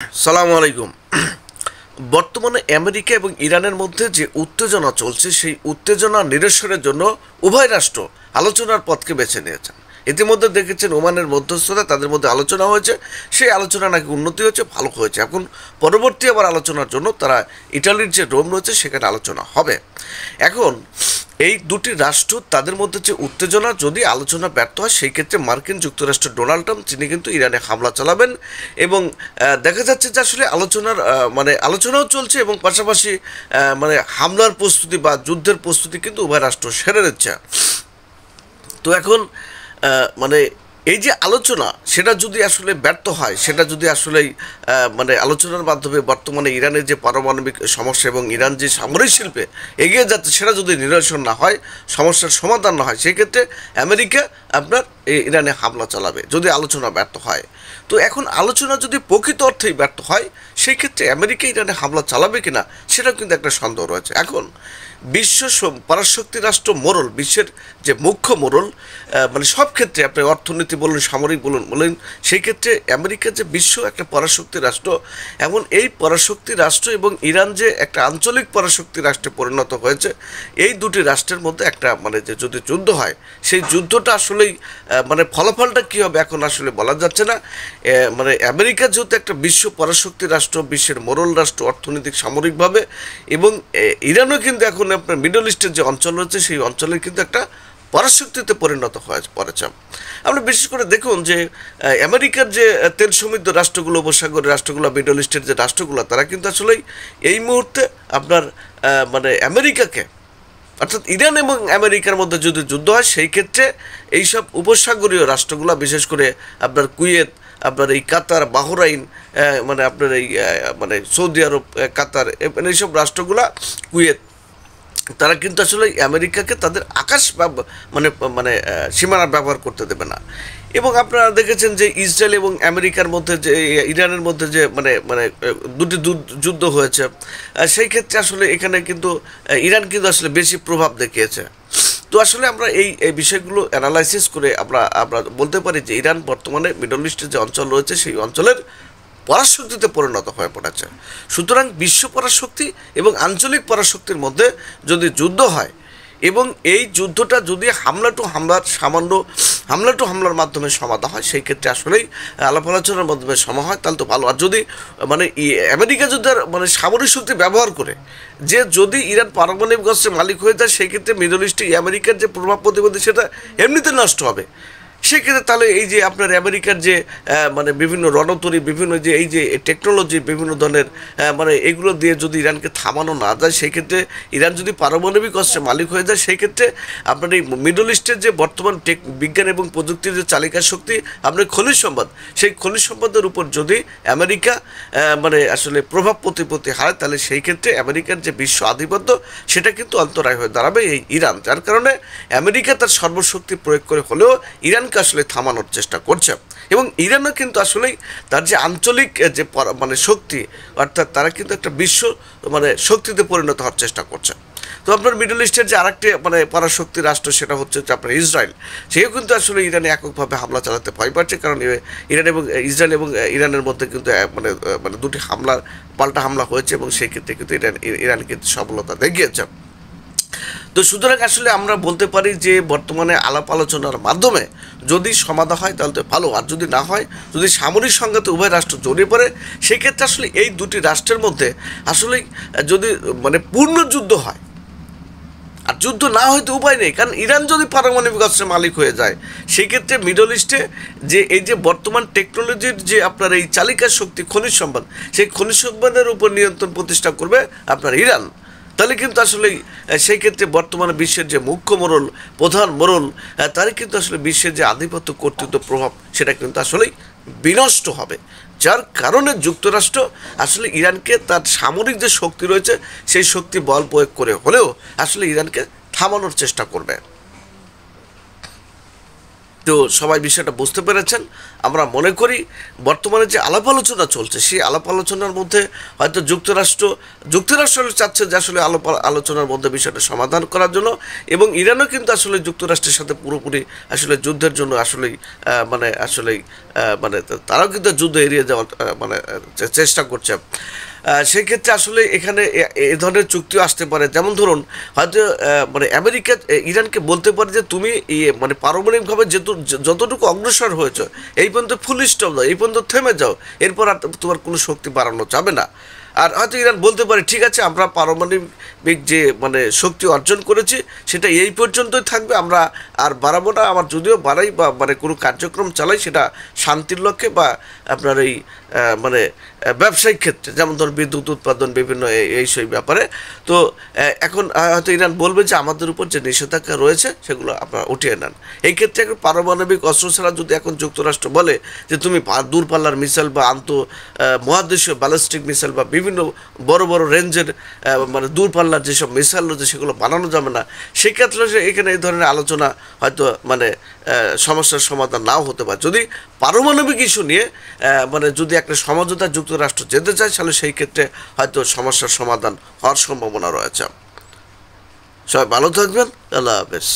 সালামু আলাইকুম। বর্তমানে আমেরিকা এবং ইরানের মধ্যে যে উত্তেজনা চলছে সেই উত্তেজনা নিরসনের জন্য উভয় রাষ্ট্র আলোচনার পথকে বেছে নিয়েছেন। ইতিমধ্যে দেখেছেন ওমানের মধ্যস্থতা, তাদের মধ্যে আলোচনা হয়েছে, সেই আলোচনা নাকি উন্নতি হয়েছে, ভালো হয়েছে। এখন পরবর্তী আবার আলোচনার জন্য তারা ইটালির যে রোম রয়েছে সেখানে আলোচনা হবে। এখন এই দুটি রাষ্ট্র তাদের মধ্যে যে উত্তেজনা, যদি আলোচনা ব্যর্থ হয় সেই ক্ষেত্রে মার্কিন যুক্তরাষ্ট্রের ডোনাল্ড ট্রাম্প তিনি কিন্তু ইরানে হামলা চালাবেন এবং দেখা যাচ্ছে যে আসলে আলোচনাও চলছে এবং পাশাপাশি হামলার প্রস্তুতি বা যুদ্ধের প্রস্তুতি কিন্তু উভয় রাষ্ট্র সেরে নিচ্ছে। তো এখন মানে এই যে আলোচনা সেটা যদি আসলে ব্যর্থ হয়, সেটা যদি আসলেই আলোচনার মাধ্যমে বর্তমানে ইরানের যে পারমাণবিক সমস্যা এবং ইরান যে সামরিক শিল্পে এগিয়ে যাচ্ছে সেটা যদি নিরসন না হয়, সমস্যার সমাধান না হয়, সেক্ষেত্রে আমেরিকা আপনার ইরানে হামলা চালাবে যদি আলোচনা ব্যর্থ হয়। তো এখন আলোচনা যদি প্রকৃত অর্থেই ব্যর্থ হয় সেই ক্ষেত্রে আমেরিকা ইরানে হামলা চালাবে কিনা সেটাও কিন্তু একটা সন্দেহ রয়েছে। এখন বিশ্ব পরাশক্তি রাষ্ট্র মোড়ল, বিশ্বের যে মুখ্য মোড়ল, সব ক্ষেত্রে আপনি অর্থনীতি বলুন, সামরিক বলুন, সেই ক্ষেত্রে আমেরিকা যে বিশ্ব একটা পরাশক্তি রাষ্ট্র, এমন এই পরাশক্তি রাষ্ট্র এবং ইরান যে একটা আঞ্চলিক পরাশক্তি রাষ্ট্রে পরিণত হয়েছে, এই দুটি রাষ্ট্রের মধ্যে একটা যে যদি যুদ্ধ হয় সেই যুদ্ধটা আসলেই ফলাফলটা কী হবে এখন আসলে বলা যাচ্ছে না। আমেরিকা যেহেতু একটা বিশ্ব পরাশক্তি রাষ্ট্র, বিশ্বের মোড়ল রাষ্ট্র অর্থনৈতিক সামরিকভাবে, এবং ইরানও কিন্তু এখন আপনার মিডল ইস্টের যে অঞ্চল রয়েছে সেই অঞ্চলের কিন্তু একটা পরাশক্তিতে পরিণত পড়েছে। আমরা বিশেষ করে দেখুন যে আমেরিকার যে তেল সমৃদ্ধ রাষ্ট্রগুলো, উপসাগরের রাষ্ট্রগুলো, মিডল ইস্টের যে রাষ্ট্রগুলো, তারা কিন্তু আসলেই এই মুহূর্তে আপনার আমেরিকাকে, অর্থাৎ ইরান এবং আমেরিকার মধ্যে যদি যুদ্ধ হয় সেই ক্ষেত্রে এইসব উপসাগরীয় রাষ্ট্রগুলো, বিশেষ করে আপনার কুয়েত, আপনার এই কাতার, বাহরাইন, আপনার এই সৌদি আরব, কাতার, এইসব রাষ্ট্রগুলা, কুয়েত, তারা কিন্তু আসলে আমেরিকাকে তাদের আকাশ সীমানা ব্যবহার করতে দেবে না। এবং আপনারা দেখেছেন যে ইসরায়েল এবং আমেরিকার মধ্যে যে ইরানের মধ্যে যে দুটি যুদ্ধ হয়েছে, সেই ক্ষেত্রে আসলে এখানে কিন্তু ইরান কিন্তু আসলে বেশি প্রভাব দেখিয়েছে। তো আসলে আমরা এই বিষয়গুলো অ্যানালাইসিস করে আমরা বলতে পারি যে ইরান বর্তমানে মিডল ইস্টের যে অঞ্চল রয়েছে সেই অঞ্চলের পরাশক্তিতে পরিণত হয়ে পড়েছে। সুতরাং বিশ্ব পরাশক্তি এবং আঞ্চলিক পরাশক্তির মধ্যে যদি যুদ্ধ হয় এবং এই যুদ্ধটা যদি হামলা টু হামলার মাধ্যমে সমাধান হয়, সেই ক্ষেত্রে আসলেই আলাপ আলোচনার মাধ্যমে সমাধান হয়, তাহলে তো ভালো। আর যদি আমেরিকা যদি সামরিক শক্তি ব্যবহার করে যে যদি ইরান পারমাণবিক অস্ত্রের মালিক হয়ে যায়, সেই ক্ষেত্রে মিডল ইস্টে আমেরিকার যে প্রভাব প্রতিপত্তি সেটা এমনিতে নষ্ট হবে। সেক্ষেত্রে তাহলে এই যে আপনার আমেরিকার যে বিভিন্ন রণতরী, বিভিন্ন যে এই যে টেকনোলজি, বিভিন্ন ধরনের এগুলো দিয়ে যদি ইরানকে থামানো না যায়, সেই ক্ষেত্রে ইরান যদি পারমাণবিক অস্ত্রের মালিক হয়ে যায়, সেই ক্ষেত্রে আপনার এই মিডল ইস্টের যে বর্তমান বিজ্ঞান এবং প্রযুক্তির যে চালিকা শক্তি, আপনার খনিজ সম্পদ, সেই খনিজ সম্পদের উপর যদি আমেরিকা আসলে প্রভাব প্রতিপত্তি হারায়, তাহলে সেই ক্ষেত্রে আমেরিকার যে বিশ্ব আধিপত্য সেটা কিন্তু অন্তরায় হয়ে দাঁড়াবে এই ইরান। যার কারণে আমেরিকা তার সর্বশক্তি প্রয়োগ করে হলেও ইরানকে আসলে থামানোর চেষ্টা করছে। এবং ইরানও কিন্তু আসলেই তার যে আঞ্চলিক যে শক্তি, অর্থাৎ তারা কিন্তু একটা বিশ্ব শক্তিতে পরিণত হওয়ার চেষ্টা করছে। তো আপনার মিডল ইস্টের যে আরেকটি পরাশক্তি রাষ্ট্র, সেটা হচ্ছে আপনার ইসরায়েল, সেও কিন্তু আসলে ইরানে এককভাবে হামলা চালাতে ভয় পাচ্ছে, কারণ ইসরায়েল এবং ইরানের মধ্যে কিন্তু দুটি পাল্টা হামলা হয়েছে এবং সেই ক্ষেত্রে কিন্তু ইরান কিন্তু সফলতা দেখিয়েছে। তো সুতরাং আসলে আমরা বলতে পারি যে বর্তমানে আলাপ আলোচনার মাধ্যমে যদি সমাধান হয় তাহলে তো ভালো, আর যদি না হয়, যদি সামরিক সংঘাতে উভয় রাষ্ট্র জড়িয়ে পড়ে, সেক্ষেত্রে আসলে এই দুটি রাষ্ট্রের মধ্যে আসলে যদি পূর্ণ যুদ্ধ হয়, আর যুদ্ধ না হয়তো উপায় নেই, কারণ ইরান যদি পারমাণবিক অস্ত্রের মালিক হয়ে যায়, সেই ক্ষেত্রে মিডল ইস্টে যে এই যে বর্তমান টেকনোলজির যে আপনার এই চালিকা শক্তি, খনিজ সম্পদ, সেই খনিজ সম্পদের উপর নিয়ন্ত্রণ প্রতিষ্ঠা করবে আপনার ইরান। তাহলে কিন্তু আসলে সেই ক্ষেত্রে বর্তমানে বিশ্বের যে মুখ্য মোড়ল, প্রধান মোড়ল, তারই কিন্তু আসলে বিশ্বের যে আধিপত্য, কর্তৃত্ব, প্রভাব, সেটা কিন্তু আসলেই বিনষ্ট হবে। যার কারণে যুক্তরাষ্ট্র আসলে ইরানকে তার সামরিক যে শক্তি রয়েছে সেই শক্তি বল প্রয়োগ করে হলেও আসলে ইরানকে থামানোর চেষ্টা করবে। তো সবাই বিষয়টা বুঝতে পেরেছেন। আমরা মনে করি বর্তমানে যে আলাপ আলোচনা চলছে সেই আলাপ আলোচনার মধ্যে হয়তো যুক্তরাষ্ট্র চাচ্ছে যে আসলে আলোচনার মধ্যে বিষয়টা সমাধান করার জন্য, এবং ইরানও কিন্তু আসলে যুক্তরাষ্ট্রের সাথে পুরোপুরি আসলে যুদ্ধের জন্য আসলেই তারাও কিন্তু যুদ্ধ এড়িয়ে যাওয়ার চেষ্টা করছে। সেই ক্ষেত্রে আসলে এখানে এ ধরনের চুক্তিও আসতে পারে। যেমন ধরুন হয়তো আমেরিকা ইরানকে বলতে পারে যে তুমি পারমাণবিকভাবে যতটুকু অগ্রসর হয়েছে এই পর্যন্ত ফুল স্টপ দাও, এই পর্যন্ত থেমে যাও, এরপর আর তোমার কোনো শক্তি বাড়ানো যাবে না। আর হয়তো ইরান বলতে পারে ঠিক আছে, আমরা পারমাণবিক যে শক্তি অর্জন করেছি সেটা এই পর্যন্তই থাকবে, আমরা আর বাড়াবো না। আমার যদিও বাড়াই বা কোনো কার্যক্রম চালাই সেটা শান্তির লক্ষ্যে বা আপনার এই ব্যবসায়িক ক্ষেত্রে, যেমন ধর বিদ্যুৎ উৎপাদন বিভিন্ন এই সেই ব্যাপারে। তো এখন হয়তো ইরান বলবে যে আমাদের উপর যে নিষেধাজ্ঞা রয়েছে সেগুলো আপনারা উঠিয়ে নেন। এই ক্ষেত্রে এখন পারমাণবিক অস্ত্র ছাড়া যদি এখন যুক্তরাষ্ট্র বলে যে তুমি দূরপাল্লার মিসাইল বা মহাদেশীয় ব্যালিস্টিক মিসাইল বা বিভিন্ন বড় বড় রেঞ্জের দূরপাল্লার যেসব মিসাইল রয়েছে সেগুলো বানানো যাবে না, সেক্ষেত্রে এখানে এই ধরনের আলোচনা হয়তো সমস্যার সমাধান নাও হতে পারে। যদি পারমাণবিক ইস্যু নিয়ে যদি একটা সমঝোতা যুক্তরাষ্ট্র যেতে চায় তাহলে সেই ক্ষেত্রে হয়তো সমস্যার সমাধান হওয়ার সম্ভাবনা রয়েছে। সবাই ভালো থাকবেন। আল্লাহ হাফেজ।